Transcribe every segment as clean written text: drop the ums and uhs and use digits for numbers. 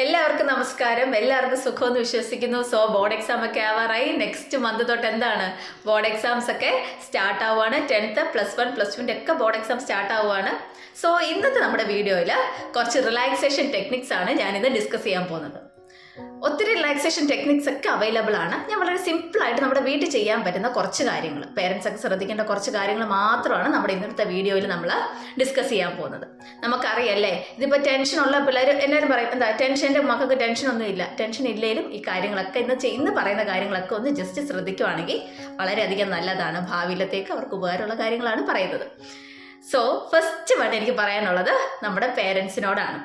എല്ലാവർക്കും നമസ്കാരം. എല്ലാവർക്കും സുഖമെന്ന് വിശ്വസിക്കുന്നു. സോ ബോർഡ് എക്സാം ഒക്കെ ആവാറായി. നെക്സ്റ്റ് മന്ത് തൊട്ട് എന്താണ് ബോർഡ് എക്സാംസ് ഒക്കെ സ്റ്റാർട്ട് ആവുകയാണ്. 10th +1 +2 ഒക്കെ ബോർഡ് എക്സാം സ്റ്റാർട്ട് ആവുകയാണ്. സോ ഇന്നത്തെ നമ്മുടെ വീഡിയോയിൽ കുറച്ച് റിലാക്സേഷൻ ടെക്നിക്സ് ആണ് ഞാനിന്ന് ഡിസ്കസ് ചെയ്യാൻ പോകുന്നത്. ഒത്തിരി റിലാക്സേഷൻ ടെക്നിക്സ് ഒക്കെ അവൈലബിൾ ആണ്. ഞാൻ വളരെ സിമ്പിളായിട്ട് നമ്മുടെ വീട്ടിൽ ചെയ്യാൻ പറ്റുന്ന കുറച്ച് കാര്യങ്ങൾ, പേരൻസ് ഒക്കെ ശ്രദ്ധിക്കേണ്ട കുറച്ച് കാര്യങ്ങൾ മാത്രമാണ് നമ്മുടെ ഇന്നത്തെ വീഡിയോയിൽ നമ്മൾ ഡിസ്കസ് ചെയ്യാൻ പോകുന്നത്. നമുക്കറിയാമല്ലേ, ഇതിപ്പോൾ ടെൻഷനുള്ള പിള്ളേർ എല്ലാവരും പറയും എന്താ ടെൻഷൻ്റെ മക്കൾക്ക് ടെൻഷനൊന്നും ഇല്ല. ടെൻഷൻ ഇല്ലെങ്കിലും ഈ കാര്യങ്ങളൊക്കെ ഇന്ന് പറയുന്ന കാര്യങ്ങളൊക്കെ ഒന്ന് ജസ്റ്റ് ശ്രദ്ധിക്കുവാണെങ്കിൽ വളരെയധികം നല്ലതാണ്. ഭാവിയിലത്തേക്ക് അവർക്ക് ഉപകാരമുള്ള കാര്യങ്ങളാണ് പറയുന്നത്. സോ ഫസ്റ്റ് വൺ എനിക്ക് പറയാനുള്ളത് നമ്മുടെ പേരൻസിനോടാണ്.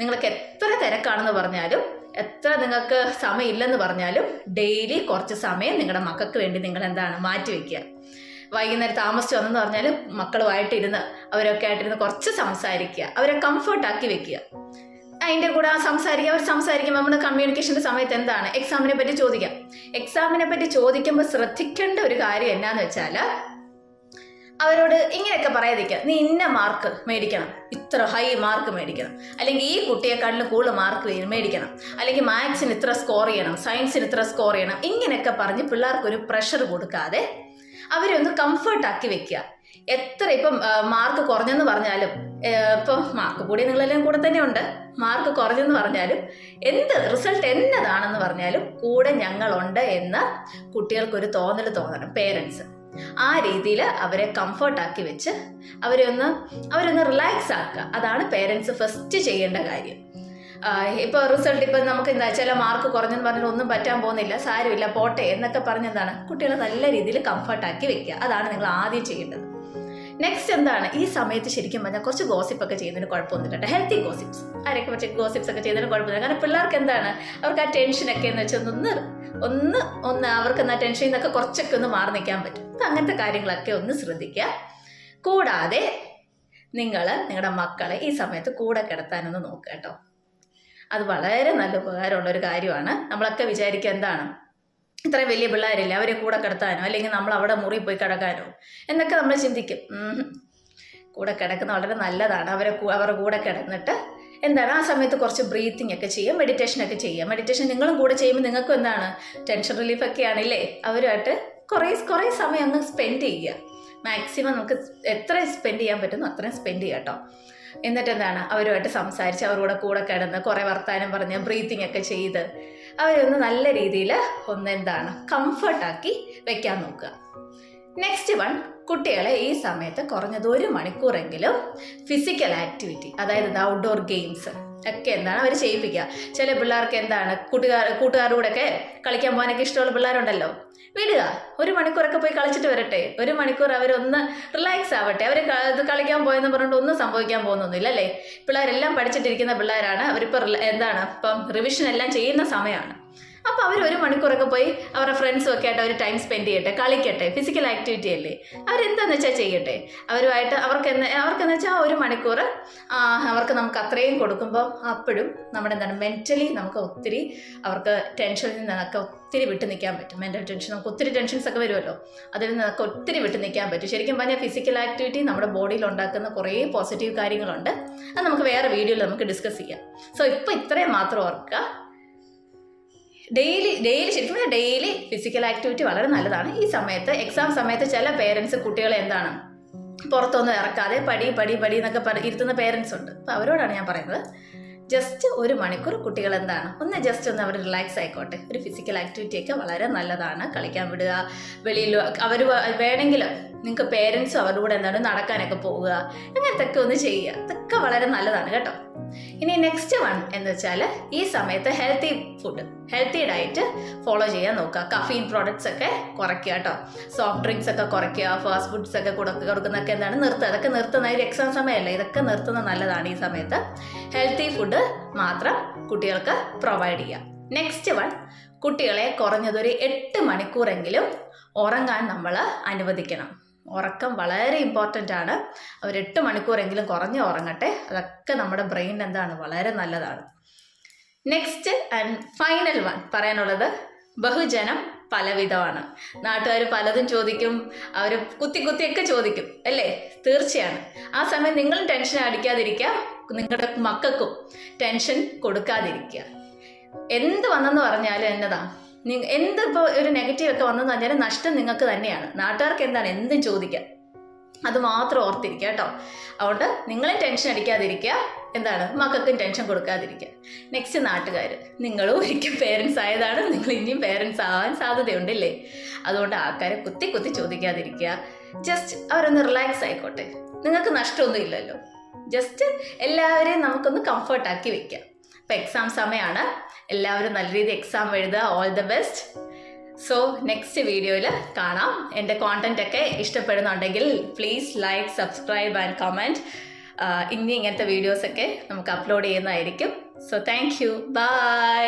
നിങ്ങൾക്ക് എത്ര തിരക്കാണെന്ന് പറഞ്ഞാലും, എത്ര നിങ്ങൾക്ക് സമയമില്ലെന്ന് പറഞ്ഞാലും, ഡെയിലി കുറച്ച് സമയം നിങ്ങളുടെ മക്കൾക്ക് വേണ്ടി നിങ്ങൾ എന്താണ് മാറ്റിവെക്കുക. വൈകുന്നേരം താമസിച്ച് വന്നെന്ന് പറഞ്ഞാലും മക്കളുമായിട്ടിരുന്ന് അവരൊക്കെ ആയിട്ടിരുന്ന് കുറച്ച് സംസാരിക്കുക, അവരെ കംഫർട്ടാക്കി വെക്കുക. അതിൻ്റെ കൂടെ അവർ സംസാരിക്കുമ്പോൾ നമ്മുടെ കമ്മ്യൂണിക്കേഷൻ്റെ സമയത്ത് എന്താണ് എക്സാമിനെ പറ്റി ചോദിക്കാം. എക്സാമിനെ പറ്റി ചോദിക്കുമ്പോൾ ശ്രദ്ധിക്കേണ്ട ഒരു കാര്യം എന്നാന്ന് വെച്ചാൽ, അവരോട് ഇങ്ങനെയൊക്കെ പറയാതിരിക്കുക. നീ ഇന്ന മാർക്ക് മേടിക്കണം, ഇത്ര ഹൈ മാർക്ക് മേടിക്കണം, അല്ലെങ്കിൽ ഈ കുട്ടിയെക്കാട്ടിലും കൂടുതൽ മാർക്ക് മേടിക്കണം, അല്ലെങ്കിൽ മാത്സിന് ഇത്ര സ്കോർ ചെയ്യണം, സയൻസിന് ഇത്ര സ്കോർ ചെയ്യണം, ഇങ്ങനെയൊക്കെ പറഞ്ഞ് പിള്ളേർക്കൊരു പ്രഷർ കൊടുക്കാതെ അവരെ ഒന്ന് കംഫർട്ടാക്കി വെക്കുക. എത്ര ഇപ്പം മാർക്ക് കുറഞ്ഞെന്ന് പറഞ്ഞാലും, ഇപ്പം മാർക്ക് കൂടി നിങ്ങളെല്ലാം കൂടെ തന്നെ ഉണ്ട്, മാർക്ക് കുറഞ്ഞെന്ന് പറഞ്ഞാലും, എന്ത് റിസൾട്ട് എന്നതാണെന്ന് പറഞ്ഞാലും കൂടെ ഞങ്ങളുണ്ട് എന്ന് കുട്ടികൾക്കൊരു തോന്നണം. പേരൻസ് ആ രീതിയിൽ അവരെ കംഫർട്ടാക്കി വെച്ച് അവരെ ഒന്ന് റിലാക്സ് ആക്കുക. അതാണ് പേരൻസ് ഫസ്റ്റ് ചെയ്യേണ്ട കാര്യം. ഇപ്പോൾ റിസൾട്ട് ഇപ്പം നമുക്ക് എന്താ ചില മാർക്ക് കുറഞ്ഞെന്ന് പറഞ്ഞാൽ ഒന്നും പറ്റാൻ പോകുന്നില്ല, സാരമില്ല പോട്ടെ എന്നൊക്കെ പറഞ്ഞെന്താണ് കുട്ടികളെ നല്ല രീതിയിൽ കംഫർട്ടാക്കി വെക്കുക. അതാണ് നിങ്ങൾ ആദ്യം ചെയ്യേണ്ടത്. നെക്സ്റ്റ് എന്താണ്, ഈ സമയത്ത് ശരിക്കും പറഞ്ഞാൽ കുറച്ച് ഗോസിപ്പൊക്കെ ചെയ്യുന്നതിന് കുഴപ്പമൊന്നുമില്ല. ഹെൽത്തി ഗോസിപ്സ്, ആരൊക്കെ കുറച്ച് ഗോസിപ്സ് ഒക്കെ ചെയ്യുന്നതിന് കുഴപ്പമില്ല. കാരണം പിള്ളേർക്ക് എന്താണ്, അവർക്ക് ആ ടെൻഷനൊക്കെ എന്ന് വെച്ചാൽ ഒന്ന് അവർക്ക് എന്നാ ടെൻഷനിൽ നിന്നൊക്കെ കുറച്ചൊക്കെ ഒന്ന് മാറി നിൽക്കാൻ പറ്റും. അപ്പം അങ്ങനത്തെ കാര്യങ്ങളൊക്കെ ഒന്ന് ശ്രദ്ധിക്കുക. കൂടാതെ നിങ്ങൾ നിങ്ങളുടെ മക്കളെ ഈ സമയത്ത് കൂടെ കിടത്താനൊന്ന് നോക്കുക കേട്ടോ. അത് വളരെ നല്ല ഉപകാരമുള്ള ഒരു കാര്യമാണ്. നമ്മളൊക്കെ വിചാരിക്കുക എന്താണ്, ഇത്രയും വലിയ പിള്ളേരില്ല, അവരെ കൂടെ കിടത്താനോ അല്ലെങ്കിൽ നമ്മൾ അവിടെ മുറി പോയി കിടക്കാനോ എന്നൊക്കെ നമ്മൾ ചിന്തിക്കും. കൂടെ കിടക്കുന്നത് വളരെ നല്ലതാണ്. അവരുടെ കൂടെ കിടന്നിട്ട് എന്താണ് ആ സമയത്ത് കുറച്ച് ബ്രീത്തിങ് ഒക്കെ ചെയ്യുക, മെഡിറ്റേഷനൊക്കെ ചെയ്യുക. മെഡിറ്റേഷൻ നിങ്ങളും കൂടെ ചെയ്യുമ്പോൾ നിങ്ങൾക്കും എന്താണ് ടെൻഷൻ റിലീഫൊക്കെ ആണില്ലേ. അവരുമായിട്ട് കുറേ സമയം അങ്ങ് സ്പെൻഡ് ചെയ്യുക. മാക്സിമം നമുക്ക് എത്ര സ്പെൻഡ് ചെയ്യാൻ പറ്റുന്നു അത്രയും സ്പെൻഡ് ചെയ്യുക കേട്ടോ. എന്നിട്ട് എന്താണ് അവരുമായിട്ട് സംസാരിച്ച് അവരുടെ കൂടെ കിടന്ന് കുറേ വർത്താനം പറഞ്ഞ് ബ്രീത്തിങ് ഒക്കെ ചെയ്ത് അവരൊന്ന് നല്ല രീതിയിൽ എന്താണ് കംഫർട്ടാക്കി വെക്കാൻ നോക്കുക. നെക്സ്റ്റ് വൺ, കുട്ടികളെ ഈ സമയത്ത് കുറഞ്ഞത് 1 മണിക്കൂറെങ്കിലും ഫിസിക്കൽ ആക്ടിവിറ്റി, അതായത് ഔട്ട്ഡോർ ഗെയിംസ് ഒക്കെ എന്താണ് അവർ ചെയ്യിപ്പിക്കുക. ചില പിള്ളേർക്ക് എന്താണ് കൂട്ടുകാരുടെ കൂടെയൊക്കെ കളിക്കാൻ പോകാനൊക്കെ ഇഷ്ടമുള്ള പിള്ളേരുണ്ടല്ലോ, വിടുക. 1 മണിക്കൂറൊക്കെ പോയി കളിച്ചിട്ട് വരട്ടെ. 1 മണിക്കൂർ അവരൊന്ന് റിലാക്സ് ആവട്ടെ. അവർ കളിക്കാൻ പോയെന്ന് പറഞ്ഞിട്ട് ഒന്നും സംഭവിക്കാൻ പോകുന്നൊന്നുമില്ല അല്ലേ. പിള്ളേരെല്ലാം പഠിച്ചിട്ടിരിക്കുന്ന പിള്ളേരാണ്. അവരിപ്പോൾ ഇപ്പം റിവിഷൻ എല്ലാം ചെയ്യുന്ന സമയമാണ്. അപ്പോൾ അവർ 1 മണിക്കൂറൊക്കെ പോയി അവരുടെ ഫ്രണ്ട്സും ഒക്കെ ആയിട്ട് അവർ ടൈം സ്പെൻഡ് ചെയ്യട്ടെ, കളിക്കട്ടെ. ഫിസിക്കൽ ആക്ടിവിറ്റി അല്ലേ, അവരെന്താണെന്ന് വെച്ചാൽ ചെയ്യട്ടെ. അവരുമായിട്ട് അവർക്കെന്ന് വെച്ചാൽ 1 മണിക്കൂർ അവർക്ക് നമുക്ക് അത്രയും കൊടുക്കുമ്പോൾ അപ്പോഴും നമ്മുടെ എന്താണ് മെൻ്റലി നമുക്ക് ഒത്തിരി അവർക്ക് ടെൻഷനിൽ നിന്നൊക്കെ ഒത്തിരി വിട്ട് നിൽക്കാൻ പറ്റും. മെൻ്റൽ ടെൻഷൻ, നമുക്ക് ഒത്തിരി ടെൻഷൻസ് ഒക്കെ വരുമല്ലോ, അതിൽ നിന്നൊക്കെ ഒത്തിരി വിട്ട് നിൽക്കാൻ പറ്റും. ശരിക്കും പറഞ്ഞാൽ ഫിസിക്കൽ ആക്ടിവിറ്റി നമ്മുടെ ബോഡിയിൽ ഉണ്ടാക്കുന്ന കുറേ പോസിറ്റീവ് കാര്യങ്ങളുണ്ട്. അത് നമുക്ക് വേറെ വീഡിയോയിൽ നമുക്ക് ഡിസ്കസ് ചെയ്യാം. സോ ഇപ്പോൾ ഇത്രയും മാത്രം ഓർക്കുക. ശരിക്കും ഡെയിലി ഫിസിക്കൽ ആക്ടിവിറ്റി വളരെ നല്ലതാണ്. ഈ സമയത്ത് എക്സാം സമയത്ത് ചില പേരൻസ് കുട്ടികളെ എന്താണ് പുറത്തൊന്നും ഇറക്കാതെ പടി എന്നൊക്കെ ഇരുത്തുന്ന പേരൻസ് ഉണ്ട്. അപ്പോൾ അവരോടാണ് ഞാൻ പറയുന്നത്, ജസ്റ്റ് 1 മണിക്കൂർ കുട്ടികൾ എന്താണ് ഒന്ന് അവർ റിലാക്സ് ആയിക്കോട്ടെ. ഒരു ഫിസിക്കൽ ആക്ടിവിറ്റി ഒക്കെ വളരെ നല്ലതാണ്. കളിക്കാൻ വിടുക, വെളിയിൽ അവർ വേണമെങ്കിൽ നിങ്ങൾക്ക് പേരൻസും അവരുടെ കൂടെ എന്താണ് നടക്കാനൊക്കെ പോവുക, അങ്ങനത്തെ ഒക്കെ ഒന്ന് ചെയ്യുക. അതൊക്കെ വളരെ നല്ലതാണ് കേട്ടോ. ഇനി നെക്സ്റ്റ് വൺ എന്ന് വെച്ചാൽ, ഈ സമയത്ത് ഹെൽത്തി ഡയറ്റ് ഫോളോ ചെയ്യാൻ നോക്കുക. കഫീൻ പ്രോഡക്ട്സ് ഒക്കെ കുറയ്ക്കുക കേട്ടോ. സോഫ്റ്റ് ഡ്രിങ്ക്സ് ഒക്കെ കുറയ്ക്കുക. ഫാസ്റ്റ് ഫുഡ്സ് ഒക്കെ കൊടുക്കുന്നതൊക്കെ എന്താണ് നിർത്തുക. അതൊക്കെ നിർത്തുന്ന ഒരു എക്സാം സമയമല്ലേ, ഇതൊക്കെ നിർത്തുന്നത് നല്ലതാണ്. ഈ സമയത്ത് ഹെൽത്തി ഫുഡ് മാത്രം കുട്ടികൾക്ക് പ്രൊവൈഡ് ചെയ്യുക. നെക്സ്റ്റ് വൺ, കുട്ടികളെ കുറഞ്ഞതൊരു 8 മണിക്കൂറെങ്കിലും ഉറങ്ങാൻ നമ്മൾ അനുവദിക്കണം. ഉറക്കം വളരെ ഇമ്പോർട്ടൻ്റ് ആണ്. അവർ 8 മണിക്കൂറെങ്കിലും കുറഞ്ഞ് ഉറങ്ങട്ടെ. അതൊക്കെ നമ്മുടെ ബ്രെയിൻ എന്താണ് വളരെ നല്ലതാണ്. നെക്സ്റ്റ് ആൻഡ് ഫൈനൽ വൺ പറയാനുള്ളത്, ബഹുജനം പലവിധമാണ്. നാട്ടുകാർ പലതും ചോദിക്കും, അവർ കുത്തിയൊക്കെ ചോദിക്കും അല്ലേ? തീർച്ചയാണ്. ആ സമയം നിങ്ങളും ടെൻഷൻ അടിക്കാതിരിക്കുക, നിങ്ങളുടെ മക്കൾക്കും ടെൻഷൻ കൊടുക്കാതിരിക്കുക. എന്ത് വന്നെന്ന് പറഞ്ഞാലും എന്നതാ, എന്തിപ്പോൾ ഒരു നെഗറ്റീവ് ഒക്കെ വന്നെന്ന് പറഞ്ഞാൽ നഷ്ടം നിങ്ങൾക്ക് തന്നെയാണ്. നാട്ടുകാർക്ക് എന്താണ് എന്തും ചോദിക്കാം, അത് മാത്രം ഓർത്തിരിക്കുക കേട്ടോ. അതുകൊണ്ട് നിങ്ങളും ടെൻഷൻ അടിക്കാതിരിക്കുക, എന്താണ് മക്കൾക്കും ടെൻഷൻ കൊടുക്കാതിരിക്കുക. നെക്സ്റ്റ് നാട്ടുകാർ, നിങ്ങളും ഒരിക്കൽ പേരൻസ് ആയതാണ്, നിങ്ങൾ ഇനിയും പേരൻസ് ആവാൻ സാധ്യതയുണ്ടല്ലേ. അതുകൊണ്ട് ആൾക്കാരെ കുത്തി ചോദിക്കാതിരിക്കുക. ജസ്റ്റ് അവരൊന്ന് റിലാക്സ് ആയിക്കോട്ടെ, നിങ്ങൾക്ക് നഷ്ടമൊന്നും ഇല്ലല്ലോ. ജസ്റ്റ് എല്ലാവരെയും നമുക്കൊന്ന് കംഫർട്ടാക്കി വെക്കാം. ഇപ്പം എക്സാം സമയമാണ്, എല്ലാവരും നല്ല രീതിയിൽ എക്സാം എഴുതുക. All the best. So next വീഡിയോയിൽ കാണാം. എൻ്റെ കോണ്ടന്റ് ഒക്കെ ഇഷ്ടപ്പെടുന്നുണ്ടെങ്കിൽ please like, subscribe and comment. ഇനി ഇങ്ങനത്തെ വീഡിയോസൊക്കെ നമുക്ക് അപ്ലോഡ് ചെയ്യുന്നതായിരിക്കും. So thank you, by.